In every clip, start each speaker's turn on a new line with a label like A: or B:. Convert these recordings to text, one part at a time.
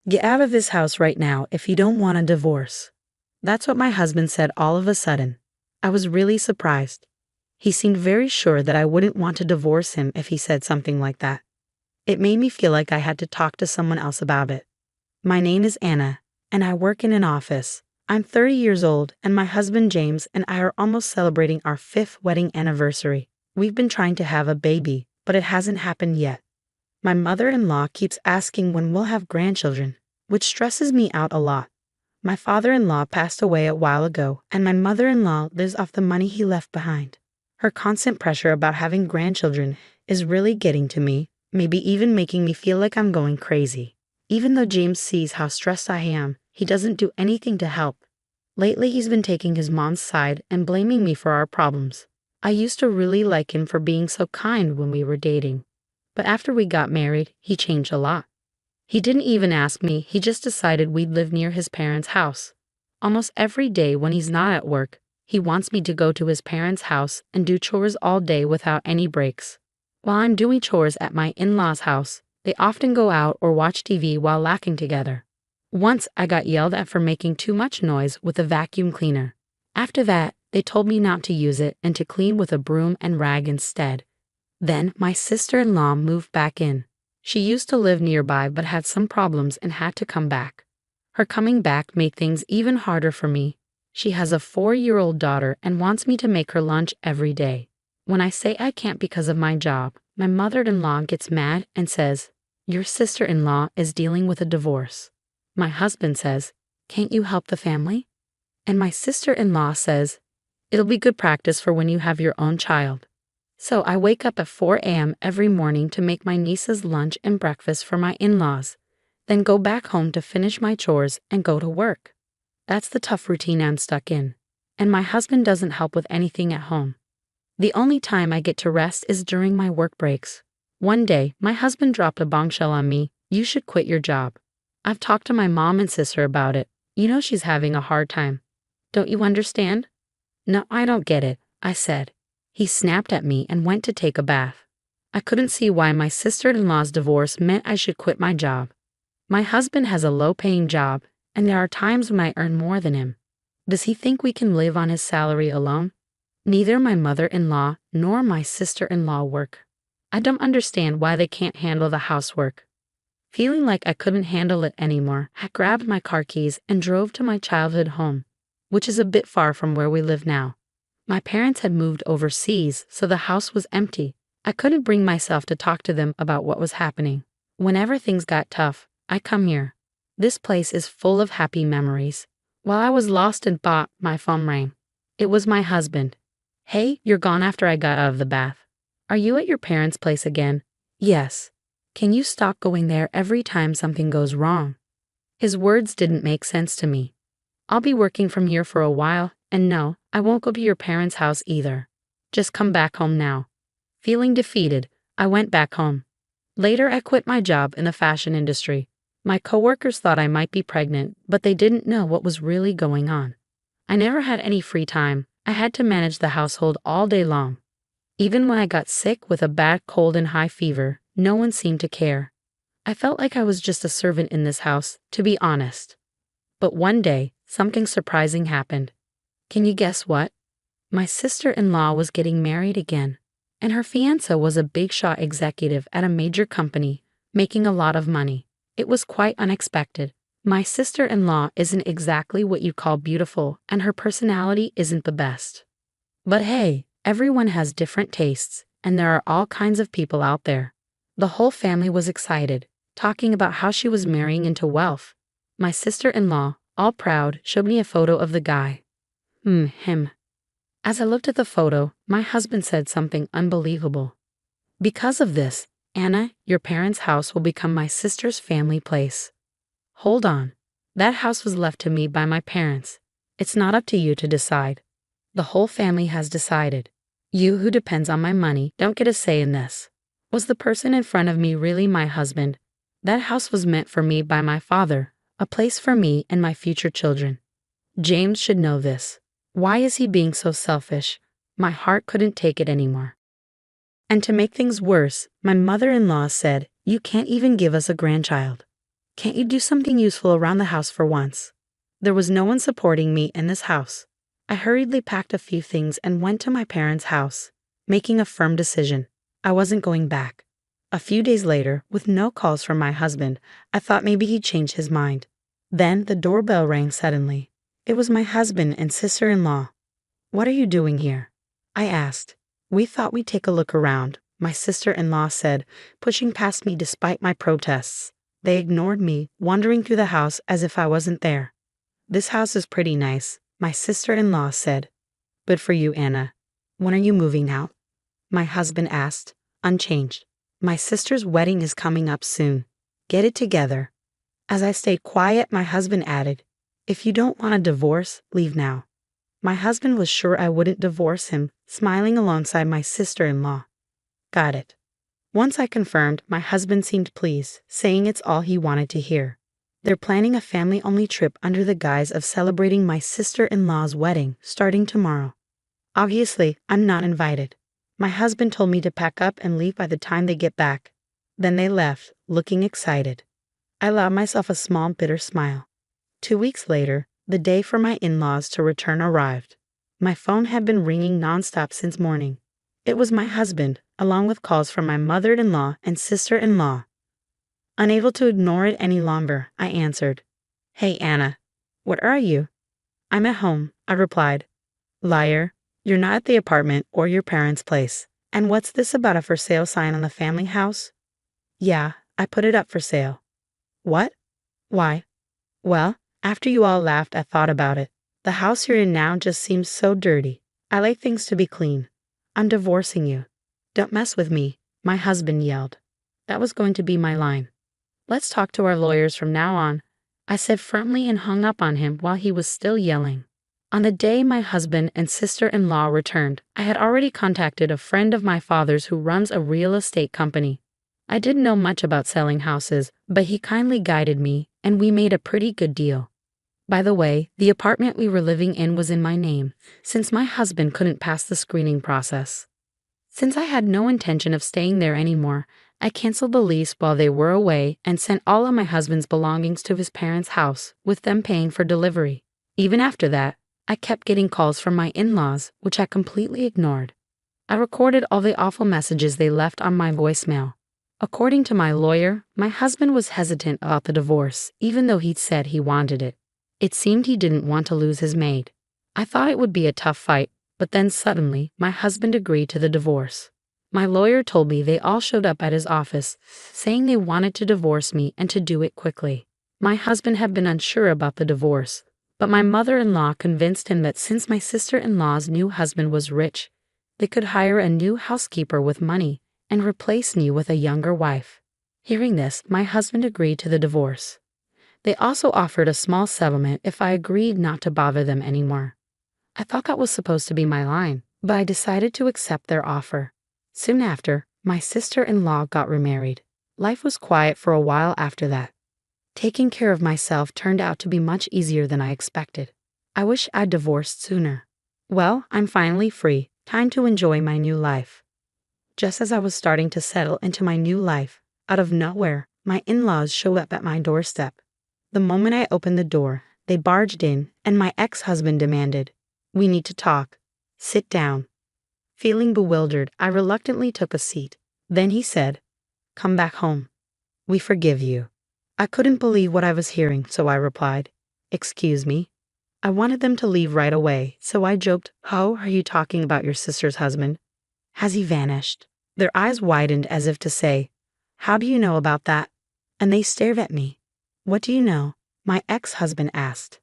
A: Get out of this house right now if you don't want a divorce. That's what my husband said all of a sudden. I was really surprised. He seemed very sure that I wouldn't want to divorce him if he said something like that. It made me feel like I had to talk to someone else about it. My name is Anna, and I work in an office. I'm 30 years old, and my husband James and I are almost celebrating our 5th wedding anniversary. We've been trying to have a baby, but it hasn't happened yet. My mother-in-law keeps asking when we'll have grandchildren, which stresses me out a lot. My father-in-law passed away a while ago, and my mother-in-law lives off the money he left behind. Her constant pressure about having grandchildren is really getting to me, maybe even making me feel like I'm going crazy. Even though James sees how stressed I am, he doesn't do anything to help. Lately, he's been taking his mom's side and blaming me for our problems. I used to really like him for being so kind when we were dating. But after we got married, he changed a lot. He didn't even ask me, he just decided we'd live near his parents' house. Almost every day when he's not at work, he wants me to go to his parents' house and do chores all day without any breaks. While I'm doing chores at my in-laws' house, they often go out or watch TV while laughing together. Once I got yelled at for making too much noise with a vacuum cleaner. After that, they told me not to use it and to clean with a broom and rag instead. Then my sister-in-law moved back in. She used to live nearby but had some problems and had to come back. Her coming back made things even harder for me. She has a 4-year-old daughter and wants me to make her lunch every day. When I say I can't because of my job, my mother-in-law gets mad and says, "Your sister-in-law is dealing with a divorce." My husband says, "Can't you help the family?" And my sister-in-law says, "It'll be good practice for when you have your own child." So I wake up at 4 a.m. every morning to make my niece's lunch and breakfast for my in-laws, then go back home to finish my chores and go to work. That's the tough routine I'm stuck in. And my husband doesn't help with anything at home. The only time I get to rest is during my work breaks. One day, my husband dropped a bombshell on me: "You should quit your job." I've talked to my mom and sister about it. You know she's having a hard time. Don't you understand? No, I don't get it, I said. He snapped at me and went to take a bath. I couldn't see why my sister-in-law's divorce meant I should quit my job. My husband has a low-paying job, and there are times when I earn more than him. Does he think we can live on his salary alone? Neither my mother-in-law nor my sister-in-law work. I don't understand why they can't handle the housework. Feeling like I couldn't handle it anymore, I grabbed my car keys and drove to my childhood home, which is a bit far from where we live now. My parents had moved overseas, so the house was empty. I couldn't bring myself to talk to them about what was happening. Whenever things got tough, I come here. This place is full of happy memories. While I was lost in thought, my phone rang. It was my husband. "Hey, you're gone after I got out of the bath. Are you at your parents' place again?" "Yes." "Can you stop going there every time something goes wrong?" His words didn't make sense to me. "I'll be working from here for a while, and no, I won't go to your parents' house either. Just come back home now." Feeling defeated, I went back home. Later, I quit my job in the fashion industry. My coworkers thought I might be pregnant, but they didn't know what was really going on. I never had any free time. I had to manage the household all day long. Even when I got sick with a bad cold and high fever, no one seemed to care. I felt like I was just a servant in this house, to be honest. But one day, something surprising happened. Can you guess what? My sister-in-law was getting married again, and her fiancé was a big-shot executive at a major company, making a lot of money. It was quite unexpected. My sister-in-law isn't exactly what you call beautiful, and her personality isn't the best. But hey, everyone has different tastes, and there are all kinds of people out there. The whole family was excited, talking about how she was marrying into wealth. My sister-in-law, all proud, showed me a photo of the guy. Him. As I looked at the photo, my husband said something unbelievable. "Because of this, Anna, your parents' house will become my sister's family place." Hold on. That house was left to me by my parents. It's not up to you to decide. The whole family has decided. You, who depends on my money, don't get a say in this. Was the person in front of me really my husband? That house was meant for me by my father, a place for me and my future children. James should know this. Why is he being so selfish? My heart couldn't take it anymore. And to make things worse, my mother-in-law said, "You can't even give us a grandchild." Can't you do something useful around the house for once? There was no one supporting me in this house. I hurriedly packed a few things and went to my parents' house, making a firm decision. I wasn't going back. A few days later, with no calls from my husband, I thought maybe he'd changed his mind. Then the doorbell rang suddenly. It was my husband and sister-in-law. "What are you doing here?" I asked. "We thought we'd take a look around," my sister-in-law said, pushing past me despite my protests. They ignored me, wandering through the house as if I wasn't there. "This house is pretty nice," my sister-in-law said. "Good for you, Anna. When are you moving out?" My husband asked, unchanged. "My sister's wedding is coming up soon. Get it together." As I stayed quiet, my husband added, "If you don't want a divorce, leave now." My husband was sure I wouldn't divorce him, smiling alongside my sister-in-law. Got it. Once I confirmed, my husband seemed pleased, saying it's all he wanted to hear. They're planning a family-only trip under the guise of celebrating my sister-in-law's wedding starting tomorrow. Obviously, I'm not invited. My husband told me to pack up and leave by the time they get back. Then they left, looking excited. I allowed myself a small, bitter smile. 2 weeks later, the day for my in-laws to return arrived. My phone had been ringing nonstop since morning. It was my husband, along with calls from my mother-in-law and sister-in-law. Unable to ignore it any longer, I answered. "Hey, Anna. Where are you?" "I'm at home," I replied. "Liar. You're not at the apartment or your parents' place. And what's this about a for sale sign on the family house?" "Yeah, I put it up for sale." "What? Why?" "Well, after you all laughed, I thought about it. The house you're in now just seems so dirty. I like things to be clean. I'm divorcing you." "Don't mess with me," my husband yelled. That was going to be my line. "Let's talk to our lawyers from now on," I said firmly and hung up on him while he was still yelling. On the day my husband and sister-in-law returned, I had already contacted a friend of my father's who runs a real estate company. I didn't know much about selling houses, but he kindly guided me, and we made a pretty good deal. By the way, the apartment we were living in was in my name, since my husband couldn't pass the screening process. Since I had no intention of staying there anymore, I canceled the lease while they were away and sent all of my husband's belongings to his parents' house, with them paying for delivery. Even after that, I kept getting calls from my in-laws, which I completely ignored. I recorded all the awful messages they left on my voicemail. According to my lawyer, my husband was hesitant about the divorce, even though he'd said he wanted it. It seemed he didn't want to lose his maid. I thought it would be a tough fight, but then suddenly, my husband agreed to the divorce. My lawyer told me they all showed up at his office, saying they wanted to divorce me and to do it quickly. My husband had been unsure about the divorce, but my mother-in-law convinced him that since my sister-in-law's new husband was rich, they could hire a new housekeeper with money and replace me with a younger wife. Hearing this, my husband agreed to the divorce. They also offered a small settlement if I agreed not to bother them anymore. I thought that was supposed to be my line, but I decided to accept their offer. Soon after, my sister-in-law got remarried. Life was quiet for a while after that. Taking care of myself turned out to be much easier than I expected. I wish I'd divorced sooner. Well, I'm finally free. Time to enjoy my new life. Just as I was starting to settle into my new life, out of nowhere, my in-laws showed up at my doorstep. The moment I opened the door, they barged in, and my ex-husband demanded, "We need to talk. Sit down." Feeling bewildered, I reluctantly took a seat. Then he said, "Come back home. We forgive you." I couldn't believe what I was hearing, so I replied, "Excuse me?" I wanted them to leave right away, so I joked, "How are you talking about your sister's husband? Has he vanished?" Their eyes widened as if to say, "How do you know about that?" And they stared at me. "What do you know?" my ex-husband asked.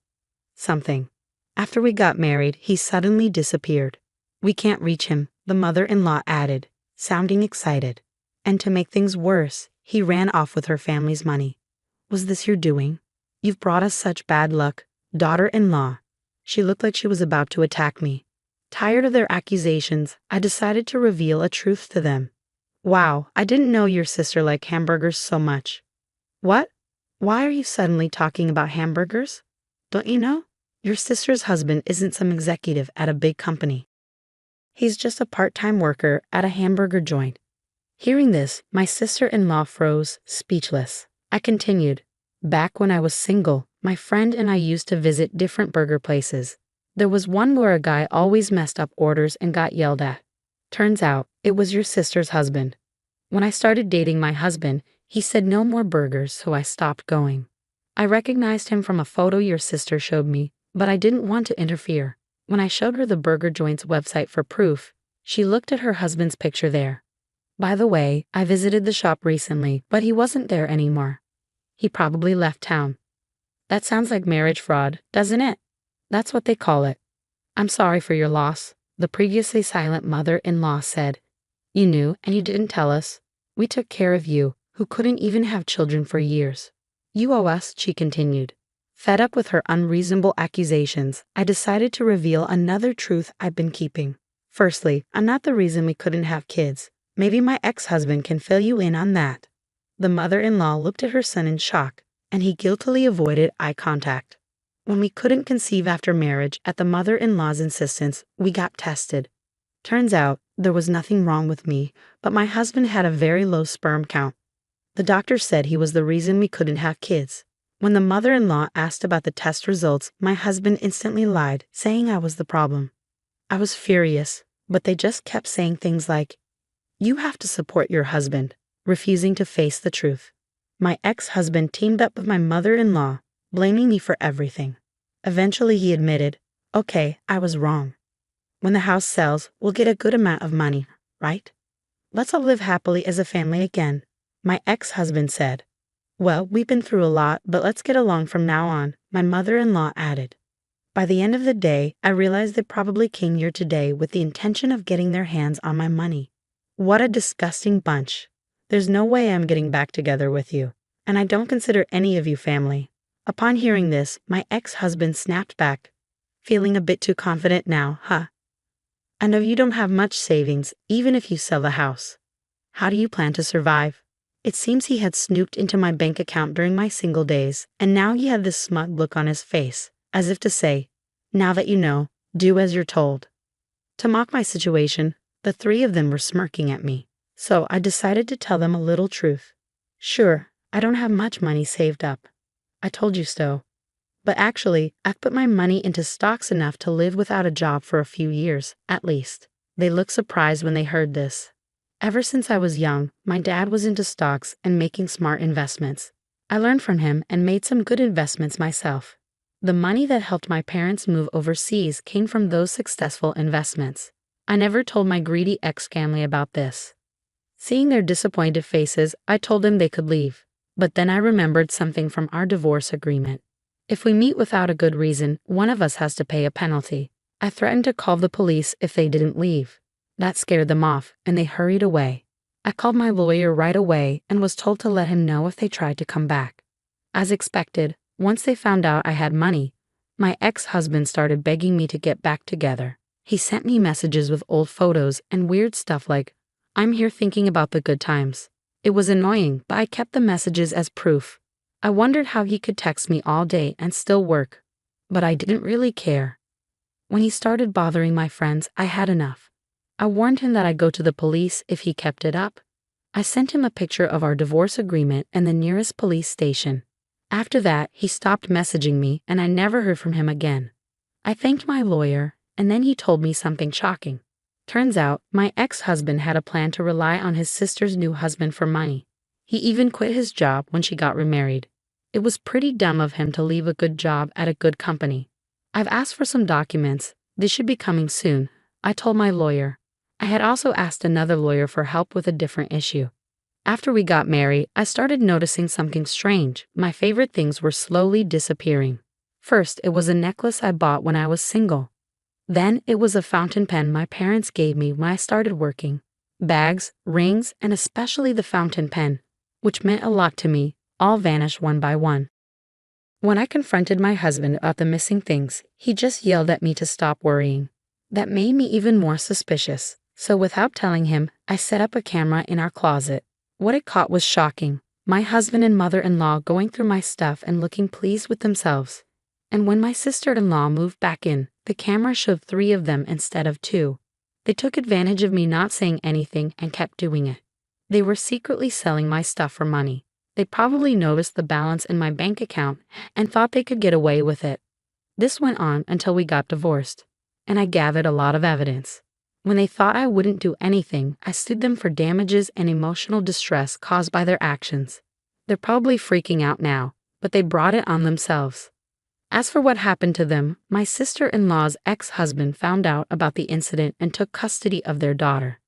A: "Something. After we got married, he suddenly disappeared. We can't reach him," the mother-in-law added, sounding excited. "And to make things worse, he ran off with her family's money." "Was this your doing? You've brought us such bad luck, daughter-in-law." She looked like she was about to attack me. Tired of their accusations, I decided to reveal a truth to them. "Wow, I didn't know your sister liked hamburgers so much." "What? Why are you suddenly talking about hamburgers? Don't you know? Your sister's husband isn't some executive at a big company. He's just a part-time worker at a hamburger joint." Hearing this, my sister-in-law froze, speechless. I continued, Back when I was single, my friend and I used to visit different burger places. There was one where a guy always messed up orders and got yelled at. Turns out, it was your sister's husband. When I started dating my husband, he said no more burgers, so I stopped going. I recognized him from a photo your sister showed me, but I didn't want to interfere. When I showed her the burger joint's website for proof, she looked at her husband's picture there. By the way, I visited the shop recently, but he wasn't there anymore. He probably left town. That sounds like marriage fraud, doesn't it? That's what they call it. I'm sorry for your loss, the previously silent mother-in-law said. You knew and you didn't tell us. We took care of you, who couldn't even have children for years. You owe us, she continued. Fed up with her unreasonable accusations, I decided to reveal another truth I've been keeping. Firstly, I'm not the reason we couldn't have kids. Maybe my ex-husband can fill you in on that. The mother-in-law looked at her son in shock, and he guiltily avoided eye contact. When we couldn't conceive after marriage, at the mother-in-law's insistence, we got tested. Turns out, there was nothing wrong with me, but my husband had a very low sperm count. The doctor said he was the reason we couldn't have kids. When the mother-in-law asked about the test results, my husband instantly lied, saying I was the problem. I was furious, but they just kept saying things like, "You have to support your husband," refusing to face the truth. My ex-husband teamed up with my mother-in-law, blaming me for everything. Eventually he admitted, "Okay, I was wrong. When the house sells, we'll get a good amount of money, right? Let's all live happily as a family again," my ex-husband said. "Well, we've been through a lot, but let's get along from now on," my mother-in-law added. By the end of the day, I realized they probably came here today with the intention of getting their hands on my money. What a disgusting bunch. There's no way I'm getting back together with you, and I don't consider any of you family. Upon hearing this, my ex-husband snapped back. Feeling a bit too confident now, huh? I know you don't have much savings, even if you sell the house. How do you plan to survive? It seems he had snooped into my bank account during my single days, and now he had this smug look on his face, as if to say, "Now that you know, do as you're told." To mock my situation, the three of them were smirking at me, so I decided to tell them a little truth. Sure, I don't have much money saved up. I told you so. But actually, I've put my money into stocks enough to live without a job for a few years, at least. They looked surprised when they heard this. Ever since I was young, my dad was into stocks and making smart investments. I learned from him and made some good investments myself. The money that helped my parents move overseas came from those successful investments. I never told my greedy ex-family about this. Seeing their disappointed faces, I told them they could leave. But then I remembered something from our divorce agreement. If we meet without a good reason, one of us has to pay a penalty. I threatened to call the police if they didn't leave. That scared them off, and they hurried away. I called my lawyer right away and was told to let him know if they tried to come back. As expected, once they found out I had money, my ex-husband started begging me to get back together. He sent me messages with old photos and weird stuff like, "I'm here thinking about the good times." It was annoying, but I kept the messages as proof. I wondered how he could text me all day and still work, but I didn't really care. When he started bothering my friends, I had enough. I warned him that I'd go to the police if he kept it up. I sent him a picture of our divorce agreement and the nearest police station. After that, he stopped messaging me and I never heard from him again. I thanked my lawyer, and then he told me something shocking. Turns out, my ex-husband had a plan to rely on his sister's new husband for money. He even quit his job when she got remarried. It was pretty dumb of him to leave a good job at a good company. I've asked for some documents. They should be coming soon, I told my lawyer. I had also asked another lawyer for help with a different issue. After we got married, I started noticing something strange. My favorite things were slowly disappearing. First, it was a necklace I bought when I was single. Then, it was a fountain pen my parents gave me when I started working. Bags, rings, and especially the fountain pen, which meant a lot to me, all vanished one by one. When I confronted my husband about the missing things, he just yelled at me to stop worrying. That made me even more suspicious, so without telling him, I set up a camera in our closet. What it caught was shocking. My husband and mother-in-law going through my stuff and looking pleased with themselves. And when my sister-in-law moved back in, the camera showed 3 of them instead of 2. They took advantage of me not saying anything and kept doing it. They were secretly selling my stuff for money. They probably noticed the balance in my bank account and thought they could get away with it. This went on until we got divorced, and I gathered a lot of evidence. When they thought I wouldn't do anything, I sued them for damages and emotional distress caused by their actions. They're probably freaking out now, but they brought it on themselves. As for what happened to them, my sister-in-law's ex-husband found out about the incident and took custody of their daughter.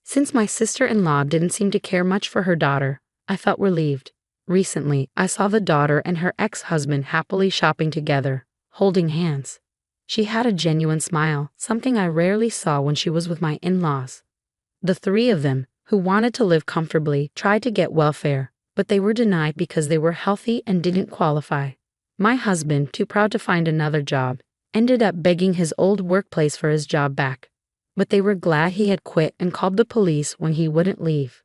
A: Since my sister-in-law didn't seem to care much for her daughter, I felt relieved. Recently, I saw the daughter and her ex-husband happily shopping together, holding hands. She had a genuine smile, something I rarely saw when she was with my in-laws. The three of them, who wanted to live comfortably, tried to get welfare, but they were denied because they were healthy and didn't qualify. My husband, too proud to find another job, ended up begging his old workplace for his job back. But they were glad he had quit and called the police when he wouldn't leave.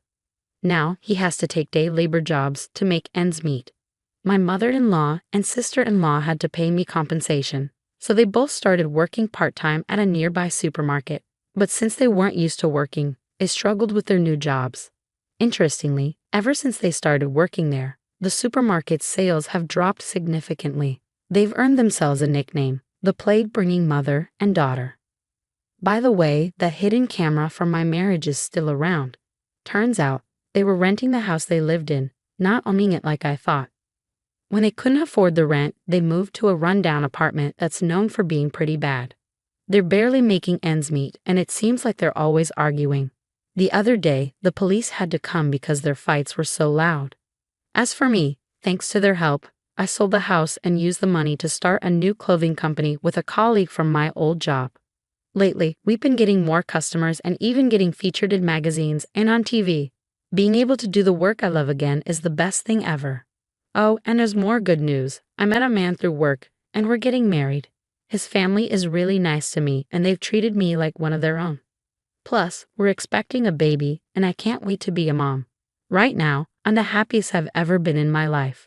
A: Now he has to take day labor jobs to make ends meet. My mother-in-law and sister-in-law had to pay me compensation, so they both started working part-time at a nearby supermarket. But since they weren't used to working, they struggled with their new jobs. Interestingly, ever since they started working there, the supermarket's sales have dropped significantly. They've earned themselves a nickname, the plague-bringing mother and daughter. By the way, that hidden camera from my marriage is still around. Turns out, they were renting the house they lived in, not owning it like I thought. When they couldn't afford the rent, they moved to a rundown apartment that's known for being pretty bad. They're barely making ends meet, and it seems like they're always arguing. The other day, the police had to come because their fights were so loud. As for me, thanks to their help, I sold the house and used the money to start a new clothing company with a colleague from my old job. Lately, we've been getting more customers and even getting featured in magazines and on TV. Being able to do the work I love again is the best thing ever. Oh, and there's more good news. I met a man through work, and we're getting married. His family is really nice to me, and they've treated me like one of their own. Plus, we're expecting a baby, and I can't wait to be a mom. Right now, I'm the happiest I've ever been in my life.